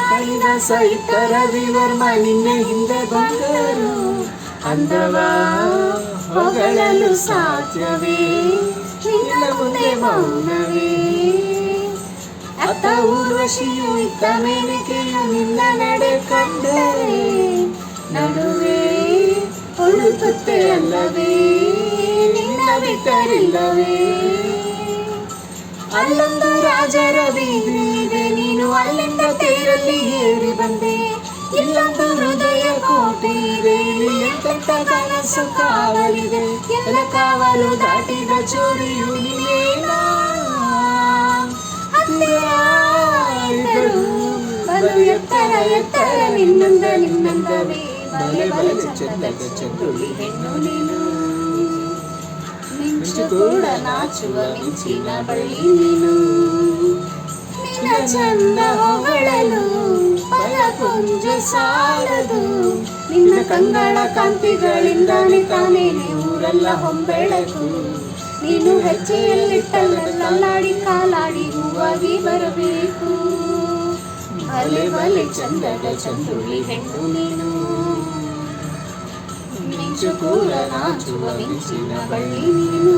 ಕಾಳಿದಾಸ ಇಟ್ಟ ರವಿವರ್ಮ ನಿನ್ನೆ ಹಿಂದೆ ಬಂದರು. ಅಂದವ ಹೊಗಳಲು ಸಾಧ್ಯವೇ, ನಿನ್ನ ಮುಂದೆ ಮೌನವೇ. ಅತ್ತ ಊರ್ವಶಿಯು ಇತ್ತ ಮೇನಕೆಯು ನಿನ್ನ ನಡೆ ಕಂಡರೆ ನಡುವೆ ಉಳುಕುತ್ತೆ ಅಲ್ಲವೇ, ನಿನ್ನ ಬಿಟ್ಟರಿಲ್ಲವೇ. ಅಲ್ಲೊಂದು ರಾಜರ ಬೀದಿ ಇದೆ, ನೀನು ಅಲ್ಲಿಂದ ತೇರಲ್ಲಿ ಏರಿ ಬಂದೆ. ಇಲ್ಲೊಂದು ಹೃದಯ ಕೋಟೆ ಇದೆ, ಎಂತೆಂಥ ಕನಸು ಕಾವಲಿದೆ. ಎಲ್ಲ ಕಾವಲು ದಾಟಿದ ಚೋರಿಯು ನೀನೇನಾ. ಬಲು ಎತ್ತರ ಎತ್ತರ ನಿನ್ನಂದ ನಿನ್ನಂದವೇ, ಬಲೆ ಬಲೆ ಚಂದದ ಚಂದುಳಿ ಹೆಣ್ಣು ನೀನು. ಮಿಂಚು ಕೂಡ ನಾಚುವ ಮಿಂಚಿನ ಬಳ್ಳಿ ನೀನು. ನಿನ್ನ ಚಂದ ಹೊಗಳಲು ಪದಪುಂಜ ಸಾಲದು. ನಿನ್ನ ಕಂಗಳ ಕಾಂತಿಗಳಿಂದಾನೆ ತಾನೇನೆ ಊರೆಲ್ಲ ಹೊಂಬೆಳಕು. ನೀನು ಹೆಜ್ಜೆಯಲ್ಲಿಟ್ಟಲ್ಲಾಡಿ ಕಾಲಾಡಿ ಹೂವಾಗಿ ಬರಬೇಕು. ಬಲೆ ಬಲೆ ಚಂದದ ಚಂದುಳಿ ಹೆಣ್ಣು ನೀನು. ಮಿಂಚು ಕೂಡ ನಾಚುವ ಮಿಂಚಿನ ಬಳ್ಳಿ ನೀನು.